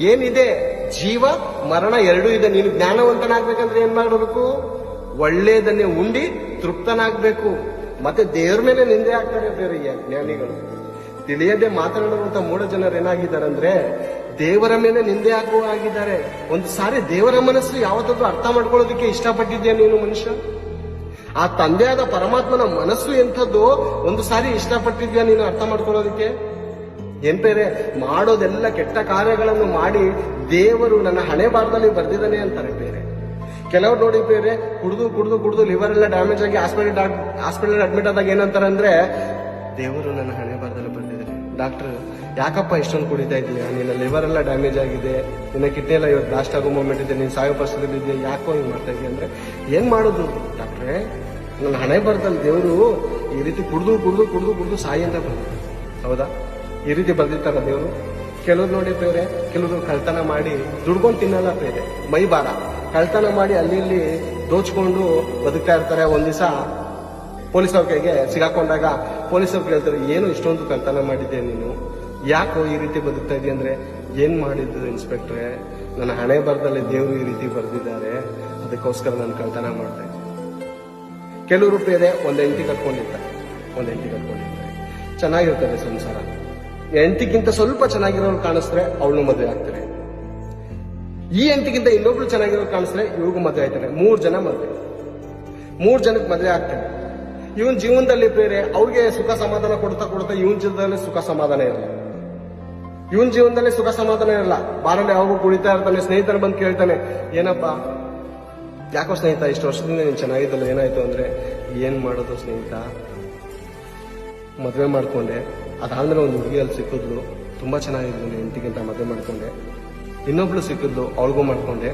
ಏನಿದೆ, ಜೀವ ಮರಣ ಎರಡೂ ಇದೆ. ನೀನು ಜ್ಞಾನವಂತನಾಗ್ಬೇಕಂದ್ರೆ ಏನ್ ಮಾಡಬೇಕು? ಒಳ್ಳೆಯದನ್ನೇ ಉಂಡಿ ತೃಪ್ತನಾಗ್ಬೇಕು. ಮತ್ತೆ ದೇವ್ರ ಮೇಲೆ ನಿಂದೆ ಆಗ್ತಾರೆ ಬೇರೆ ಜ್ಞಾನಿಗಳು. ತಿಳಿಯದೆ ಮಾತನಾಡುವಂತ ಮೂಢ ಜನರು ಏನಾಗಿದ್ದಾರೆ ಅಂದ್ರೆ ದೇವರ ಮೇಲೆ ನಿಂದೆ ಹಾಕುವ ಆಗಿದ್ದಾರೆ. ಒಂದು ಸಾರಿ ದೇವರ ಮನಸ್ಸು ಯಾವತ್ತಾದ್ರೂ ಅರ್ಥ ಮಾಡ್ಕೊಳ್ಳೋದಕ್ಕೆ ಇಷ್ಟಪಟ್ಟಿದ್ಯಾ ನೀನು ಮನುಷ್ಯ? ಆ ತಂದೆಯಾದ ಪರಮಾತ್ಮನ ಮನಸ್ಸು ಎಂಥದ್ದು ಒಂದು ಸಾರಿ ಇಷ್ಟಪಟ್ಟಿದ್ಯಾ ನೀನು ಅರ್ಥ ಮಾಡ್ಕೊಳ್ಳೋದಕ್ಕೆ? ಏನ್ ಬೇರೆ ಮಾಡೋದೆಲ್ಲ ಕೆಟ್ಟ ಕಾರ್ಯಗಳನ್ನು ಮಾಡಿ ದೇವರು ನನ್ನ ಹಣೆ ಬಾರದಲ್ಲಿ ಬರ್ದಿದ್ದಾನೆ ಅಂತಾರೆ ಬೇರೆ. ಕೆಲವರು ನೋಡಿ ಬೇರೆ ಕುಡಿದು ಕುಡಿದು ಕುಡಿದು ಲಿವರ್ ಎಲ್ಲ ಡ್ಯಾಮೇಜ್ ಆಗಿ ಹಾಸ್ಪಿಟಲ್ ಅಡ್ಮಿಟ್ ಆದಾಗ ಏನಂತಾರೆ ಅಂದ್ರೆ ದೇವರು ನನ್ನ ಹಣೆ ಬಾರದಲ್ಲಿ ಬರ್ದಿದ್ದಾನೆ. ಡಾಕ್ಟರ್ ಯಾಕಪ್ಪ ಇಷ್ಟೊಂದು ಕುಡಿತಾ ಇದೀಯಾ? ನಿನ್ನ ಲಿವರ್ ಎಲ್ಲ ಡ್ಯಾಮೇಜ್ ಆಗಿದೆ, ನಿನ್ನ ಕಿಡ್ನಿ ಎಲ್ಲ ಇವತ್ತು ಬ್ಲಾಸ್ಟ್ ಆಗೋ ಮೂಮೆಂಟ್ ಇದೆ, ನೀನು ಸಾಯೋ ಪರಿಸ್ಥಿತಿ ಇದೆಯಾ, ಯಾಕೋ ಹಿಂಗ್ ಮಾಡ್ತಾ ಇದೀಯ ಅಂದ್ರೆ ಏನ್ ಮಾಡೋದು ಡಾಕ್ಟ್ರೆ? ನನ್ನ ಹಣೆ ಬಾರದಲ್ಲಿ ದೇವರು ಈ ರೀತಿ ಕುಡಿದು ಕುಡಿದು ಕುಡಿದು ಕುಡಿದು ಸಾಯಿ ಅಂತ ಬರ್ದಿದ್ದಾರೆ. ಹೌದಾ? ಈ ರೀತಿ ಬರ್ದಿರ್ತಾರ ದೇವರು? ಕೆಲವ್ರು ನೋಡಿ ಬೇರೆ, ಕೆಲವರು ಕಳ್ತನ ಮಾಡಿ ದುಡ್ಕೊಂಡು ತಿನ್ನಲ್ಲ ಬೇರೆ, ಮೈ ಬಾರ ಕಳ್ತನ ಮಾಡಿ ಅಲ್ಲಿ ಇಲ್ಲಿ ದೋಚ್ಕೊಂಡು ಬದುಕ್ತಾ ಇರ್ತಾರೆ. ಒಂದ್ ದಿವಸ ಪೊಲೀಸವ್ರ ಕೈಗೆ ಸಿಗಾಕೊಂಡಾಗ ಪೊಲೀಸವ್ರು ಕೇಳ್ತಾರೆ, ಏನು ಇಷ್ಟೊಂದು ಕಳ್ತನ ಮಾಡಿದ್ದೆ ನೀನು, ಯಾಕೋ ಈ ರೀತಿ ಬದುಕ್ತಾ ಇದೆಯಾ ಅಂದ್ರೆ ಏನ್ ಮಾಡಿದ್ದು ಇನ್ಸ್ಪೆಕ್ಟ್ರೆ, ನನ್ನ ಹಣೆ ಬರದಲ್ಲಿ ದೇವರು ಈ ರೀತಿ ಬರ್ದಿದ್ದಾರೆ, ಅದಕ್ಕೋಸ್ಕರ ನಾನು ಕಳ್ತನ ಮಾಡ್ತಾ ಇದ್ದೆ. ಕೆಲವರು ಬೇರೆ ಒಂದ್ ಹೆಂಡತಿ ಕಟ್ಕೊಂಡಿರ್ತಾರೆ, ಚೆನ್ನಾಗಿರ್ತಾರೆ ಸಂಸಾರ. ಹೆಂಡತಿಗಿಂತ ಸ್ವಲ್ಪ ಚೆನ್ನಾಗಿರೋರು ಕಾಣಿಸ್ತಾರೆ, ಅವಳು ಮದುವೆ ಆಗ್ತಾರೆ. ಈ ಹೆಂಡತಿಗಿಂತ ಇನ್ನೊಬ್ಳು ಚೆನ್ನಾಗಿರೋರು ಕಾಣಿಸ್ತಾರೆ, ಇವ್ರಿಗೂ ಮದುವೆ ಆಗ್ತಾರೆ. 3 ಜನ ಮದುವೆ, 3 ಜನಕ್ಕೆ ಮದುವೆ ಆಗ್ತಾರೆ. ಇವನ್ ಜೀವನದಲ್ಲಿ ಬೇರೆ ಅವ್ರಿಗೆ ಸುಖ ಸಮಾಧಾನ ಕೊಡ್ತಾ ಕೊಡ್ತಾ ಇವನ್ ಜೀವನದಲ್ಲಿ ಸುಖ ಸಮಾಧಾನ ಇರಲ್ಲ. ಬಾರಲ್ಲಿ ಯಾವಾಗ ಕುಡಿತಾ ಇರ್ತಾನೆ, ಸ್ನೇಹಿತರು ಬಂದು ಕೇಳ್ತಾನೆ, ಏನಪ್ಪ ಯಾಕೋ ಸ್ನೇಹಿತ ಇಷ್ಟು ವರ್ಷದಿಂದ ನೀನ್ ಚೆನ್ನಾಗಿದ್ದಲ್ಲ, ಏನಾಯ್ತು ಅಂದ್ರೆ ಏನ್ ಮಾಡೋದು ಸ್ನೇಹಿತ, ಮದ್ವೆ ಮಾಡ್ಕೊಂಡೆ, ಅದಾದ್ಮೇಲೆ ಒಂದು ಹುಡುಗಿಯಲ್ಲಿ ಸಿಕ್ಕಿದ್ಲು, ತುಂಬಾ ಚೆನ್ನಾಗಿದ್ಲು, ಹೆಂಡತಿಗಿಂತ ಮದ್ವೆ ಮಾಡ್ಕೊಂಡೆ, ಇನ್ನೊಬ್ಳು ಸಿಕ್ಕಿದ್ಲು, ಅವಳಿಗೂ ಮಾಡ್ಕೊಂಡೆ,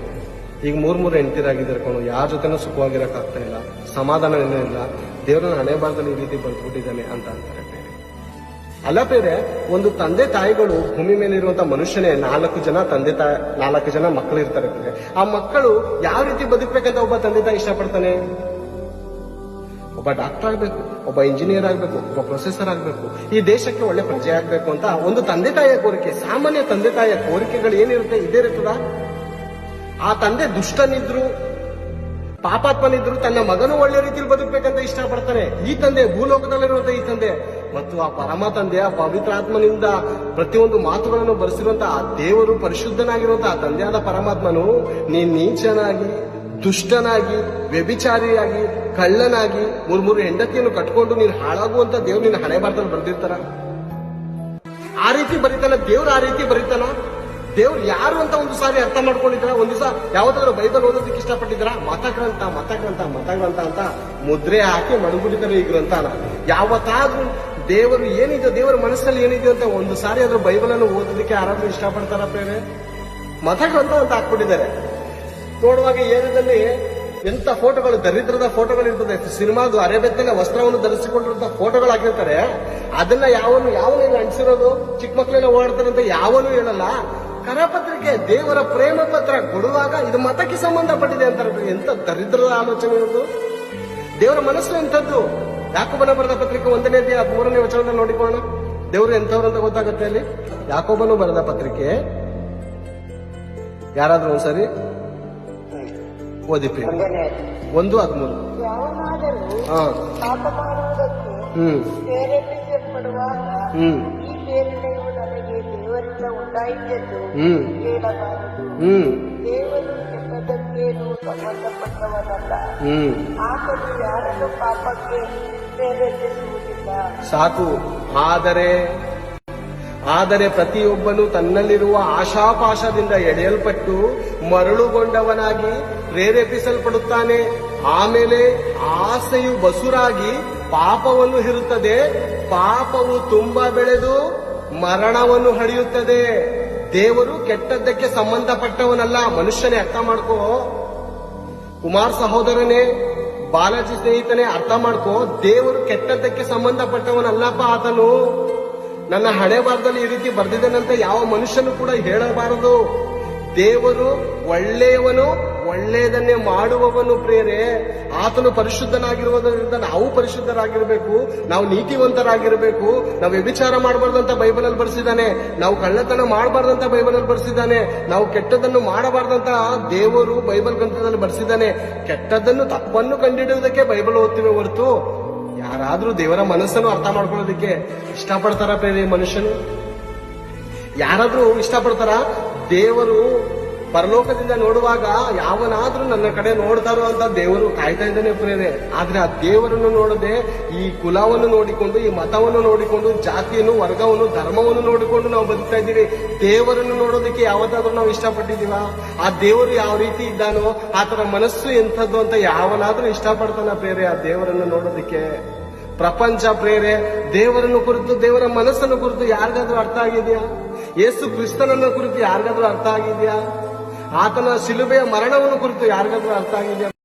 ಈಗ 3 ಹೆಂಡತಿರಾಗಿದ್ದಾರೆ ಕಣೋ, ಯಾರ ಜೊತೆನೂ ಸುಖವಾಗಿರಕ್ ಆಗ್ತಾ ಇಲ್ಲ, ಸಮಾಧಾನ ಏನೂ ಇಲ್ಲ, ದೇವರನ್ನ ಹಣೆ ಬಾರದಲ್ಲಿ ಈ ರೀತಿ ಬರ್ದ್ಬಿಟ್ಟಿದ್ದಾನೆ ಅಂತ ಅಂತಾರೆ ಬೇರೆ. ಅಲ್ಲ ಬೇರೆ, ಒಂದು ತಂದೆ ತಾಯಿಗಳು ಭೂಮಿ ಮೇಲೆ ಇರುವಂತ ಮನುಷ್ಯನೇ 4 ಜನ ಮಕ್ಕಳು ಇರ್ತಾರೆ ಬೇರೆ. ಆ ಮಕ್ಕಳು ಯಾವ ರೀತಿ ಬದುಕ್ಬೇಕಂತ ಒಬ್ಬ ತಂದೆ ತಾಯಿ ಇಷ್ಟಪಡ್ತಾನೆ? ಒಬ್ಬ ಡಾಕ್ಟರ್ ಆಗ್ಬೇಕು, ಒಬ್ಬ ಇಂಜಿನಿಯರ್ ಆಗ್ಬೇಕು, ಒಬ್ಬ ಪ್ರೊಫೆಸರ್ ಆಗ್ಬೇಕು, ಈ ದೇಶಕ್ಕೆ ಒಳ್ಳೆ ಪ್ರಜೆ ಆಗ್ಬೇಕು ಅಂತ ಒಂದು ತಂದೆ ತಾಯಿಯ ಕೋರಿಕೆ. ಸಾಮಾನ್ಯ ತಂದೆ ತಾಯಿಯ ಕೋರಿಕೆಗಳು ಏನಿರುತ್ತೆ, ಇದೇ ಇರ್ತದ? ಆ ತಂದೆ ದುಷ್ಟನಿದ್ರು ಪಾಪಾತ್ಮನಿದ್ರು ತನ್ನ ಮಗನು ಒಳ್ಳೆ ರೀತಿಯಲ್ಲಿ ಬದುಕಬೇಕಂತ ಇಷ್ಟಪಡ್ತಾನೆ. ಈ ತಂದೆ, ಭೂಲೋಕದಲ್ಲಿರುವಂತಹ ಈ ತಂದೆ ಮತ್ತು ಆ ಪರಮ ತಂದೆ, ಆ ಪವಿತ್ರ ಆತ್ಮನಿಂದ ಪ್ರತಿಯೊಂದು ಮಾತುಗಳನ್ನು ಬರೆಸಿರುವಂತಹ ಆ ದೇವರು, ಪರಿಶುದ್ಧನಾಗಿರುವಂತಹ ಆ ತಂದೆಯಾದ ಪರಮಾತ್ಮನು ನೀನ್ ನೀಚನಾಗಿ, ದುಷ್ಟನಾಗಿ, ವ್ಯಭಿಚಾರಿಯಾಗಿ, ಕಳ್ಳನಾಗಿ 3 ಹೆಂಡತಿಯನ್ನು ಕಟ್ಕೊಂಡು ನೀನು ಹಾಳಾಗುವಂತ ದೇವ್ರು ನಿನ್ನ ಹಣೆ ಬಾರದಲ್ಲಿ ಬರ್ದಿರ್ತಾರ? ಆ ರೀತಿ ಬರೀತಾನ ದೇವ್ರು? ಆ ರೀತಿ ಬರೀತಾನ ದೇವ್ರು? ಯಾರು ಅಂತ ಒಂದು ಸಾರಿ ಅರ್ಥ ಮಾಡ್ಕೊಂಡಿದ್ರ? ಒಂದ್ ದಿವಸ ಯಾವತ್ತಾದ್ರೂ ಬೈಬಲ್ ಓದೋದಕ್ಕೆ ಇಷ್ಟಪಟ್ಟಿದ್ರ? ಮತಗ್ರಂಥ ಅಂತ ಮುದ್ರೆ ಹಾಕಿ ಮಡಗ್ಬಿಟ್ಟಿದ್ದಾರೆ ಈ ಗ್ರಂಥನ. ಯಾವತ್ತಾದ್ರೂ ದೇವರು ಏನಿದೆ, ದೇವರ ಮನಸ್ಸಲ್ಲಿ ಏನಿದೆ ಅಂತ ಒಂದು ಸಾರಿ ಆದ್ರೂ ಬೈಬಲ್ ಅನ್ನು ಓದೋದಕ್ಕೆ ಯಾರಾದ್ರೂ ಇಷ್ಟಪಡ್ತಾರ ಬೇರೆ? ಮತಗ್ರಂಥ ಅಂತ ಹಾಕ್ಬಿಟ್ಟಿದ್ದಾರೆ. ನೋಡುವಾಗ ಏರಿಯಾದಲ್ಲಿ ಎಂತ ಫೋಟೋಗಳು, ದರಿದ್ರದ ಫೋಟೋಗಳು ಇರ್ತದೆ. ಸಿನಿಮಾದು ಅರೆಬೆತ್ತಲೆ ವಸ್ತ್ರವನ್ನು ಧರಿಸಿಕೊಂಡಿರುವಂತಹ ಫೋಟೋಗಳು ಹಾಕಿರ್ತಾರೆ. ಅದನ್ನ ಯಾವನು ಅಂಟಿಸಿರೋದು? ಚಿಕ್ಕ ಮಕ್ಕಳೆಲ್ಲ ಓಡಾಡ್ತಾರಂತ ಯಾವನು ಹೇಳಲ್ಲ. ಕರಪತ್ರಿಕೆ, ದೇವರ ಪ್ರೇಮ ಪತ್ರ ಕೊಡುವಾಗ ಇದು ಮತಕ್ಕೆ ಸಂಬಂಧಪಟ್ಟಿದೆ ಅಂತಾರೆ. ಎಂತ ದರಿದ್ರದ ಆಲೋಚನೆ ಇರೋದು? ದೇವರ ಮನಸ್ಸು ಎಂಥದ್ದು? ಯಾಕೋಬನ ಬರೆದ ಪತ್ರಿಕೆ 1ನೇ ಅಧ್ಯಾಯ 3ನೇ ವಚನದಲ್ಲಿ ನೋಡಿಕೊಳ್ಳೋಣ. ದೇವರು ಎಂಥವ್ರು ಅಂತ ಗೊತ್ತಾಗುತ್ತೆ ಅಲ್ಲಿ. ಯಾಕೋಬನು ಬರೆದ ಪತ್ರಿಕೆ, ಯಾರಾದ್ರೂ ಒಂದ್ಸರಿ ಓದಿಪಿ 1:13. ದೇವರಿಂದ ಉಂಟಾಯಿತೆಂದು ಹೇಳಬಾರದು. ದೇವರು ಕೆಟ್ಟದಕ್ಕೇನು ಸಂಬಂಧಪಟ್ಟವನಲ್ಲ, ಆತನು ಯಾರನ್ನು ಪಾಪಕ್ಕೆ ಪ್ರೇರೇಪಿಸುವುದಿಲ್ಲ. ಸಾಕು. ಆದರೆ ಪ್ರತಿಯೊಬ್ಬನು ತನ್ನಲ್ಲಿರುವ ಆಶಾಪಾಶದಿಂದ ಎಳೆಯಲ್ಪಟ್ಟು ಮರಳುಗೊಂಡವನಾಗಿ ಪ್ರೇರೇಪಿಸಲ್ಪಡುತ್ತಾನೆ. ಆಮೇಲೆ ಆಸೆಯು ಬಸುರಾಗಿ ಪಾಪವನ್ನು ಹೇರುತ್ತದೆ. ಪಾಪವು ತುಂಬಾ ಬೆಳೆದು ಮರಣವನ್ನು ಹಡಿಯುತ್ತದೆ. ದೇವರು ಕೆಟ್ಟದ್ದಕ್ಕೆ ಸಂಬಂಧಪಟ್ಟವನಲ್ಲ. ಮನುಷ್ಯನೇ ಅರ್ಥ ಮಾಡ್ಕೋ. ಕುಮಾರ್ ಸಹೋದರನೇ, ಬಾಲಾಜಿ ಸ್ನೇಹಿತನೇ, ಅರ್ಥ ಮಾಡ್ಕೋ. ದೇವರು ಕೆಟ್ಟದ್ದಕ್ಕೆ ಸಂಬಂಧಪಟ್ಟವನಲ್ಲಪ್ಪ. ಆತನು ನನ್ನ ಹಣೆ ಬಾರದಲ್ಲಿ ಈ ರೀತಿ ಬರ್ದಿದ್ದಾನಂತ ಯಾವ ಮನುಷ್ಯನು ಕೂಡ ಹೇಳಬಾರದು. ದೇವರು ಒಳ್ಳೆಯವನು, ಒಳ್ಳೆಯದನ್ನೇ ಮಾಡುವವನು ಪ್ರೇರೆ. ಆತನು ಪರಿಶುದ್ಧನಾಗಿರುವುದರಿಂದ ನಾವು ಪರಿಶುದ್ಧರಾಗಿರ್ಬೇಕು, ನಾವು ನೀತಿವಂತರಾಗಿರ್ಬೇಕು. ನಾವು ವ್ಯಭಿಚಾರ ಮಾಡಬಾರ್ದಂತ ಬೈಬಲ್ ಅಲ್ಲಿ ಬರ್ಸಿದ್ದಾನೆ, ನಾವು ಕಳ್ಳತನ ಮಾಡಬಾರ್ದಂತ ಬೈಬಲ್ ಅಲ್ಲಿ ಬರ್ಸಿದ್ದಾನೆ, ನಾವು ಕೆಟ್ಟದನ್ನು ಮಾಡಬಾರ್ದಂತ ದೇವರು ಬೈಬಲ್ ಗ್ರಂಥದಲ್ಲಿ ಬರ್ಸಿದ್ದಾನೆ. ಕೆಟ್ಟದನ್ನು ತಪ್ಪನ್ನು ಕಂಡುಹಿಡಿಯುವುದಕ್ಕೆ ಬೈಬಲ್ ಓದ್ತೀವಿ ಹೊರತು ಯಾರಾದ್ರೂ ದೇವರ ಮನಸ್ಸನ್ನು ಅರ್ಥ ಮಾಡ್ಕೊಳ್ಳೋದಕ್ಕೆ ಇಷ್ಟಪಡ್ತಾರ ಪ್ರೇರೆ? ಮನುಷ್ಯನು ಯಾರಾದ್ರೂ ಇಷ್ಟಪಡ್ತಾರ? ದೇವರು ಪರಲೋಕದಿಂದ ನೋಡುವಾಗ ಯಾವನಾದ್ರೂ ನನ್ನ ಕಡೆ ನೋಡ್ತಾರೋ ಅಂತ ದೇವರು ಕಾಯ್ತಾ ಇದ್ದಾನೆ ಪ್ರೇರೆ. ಆದ್ರೆ ಆ ದೇವರನ್ನು ನೋಡದೆ ಈ ಕುಲವನ್ನು ನೋಡಿಕೊಂಡು, ಈ ಮತವನ್ನು ನೋಡಿಕೊಂಡು, ಜಾತಿಯನ್ನು, ವರ್ಗವನ್ನು, ಧರ್ಮವನ್ನು ನೋಡಿಕೊಂಡು ನಾವು ಬದುಕ್ತಾ ಇದ್ದೀವಿ. ದೇವರನ್ನು ನೋಡೋದಕ್ಕೆ ಯಾವತ್ತಾದ್ರೂ ನಾವು ಇಷ್ಟಪಟ್ಟಿದೀವ? ಆ ದೇವರು ಯಾವ ರೀತಿ ಇದ್ದಾನೋ ಆತರ ಮನಸ್ಸು ಎಂಥದ್ದು ಅಂತ ಯಾವನಾದ್ರೂ ಇಷ್ಟಪಡ್ತಾನ ಪ್ರೇರೆ ಆ ದೇವರನ್ನು ನೋಡೋದಕ್ಕೆ? ಪ್ರಪಂಚ ಪ್ರೇರೆ ದೇವರನ್ನು ಕುರಿತು, ದೇವರ ಮನಸ್ಸನ್ನು ಕುರಿತು ಯಾರಿಗಾದ್ರೂ ಅರ್ಥ ಆಗಿದೆಯಾ? ಯೇಸು ಕ್ರಿಸ್ತನನ್ನ ಕುರಿತು ಯಾರಿಗಾದ್ರೂ ಅರ್ಥ ಆಗಿದೆಯಾ? ಆತನ ಶಿಲುಬೆಯ ಮರಣವನ್ನು ಕುರಿತು ಯಾರಿಗಾದ್ರೂ ಅರ್ಥ ಆಗಿದೆಯಾ?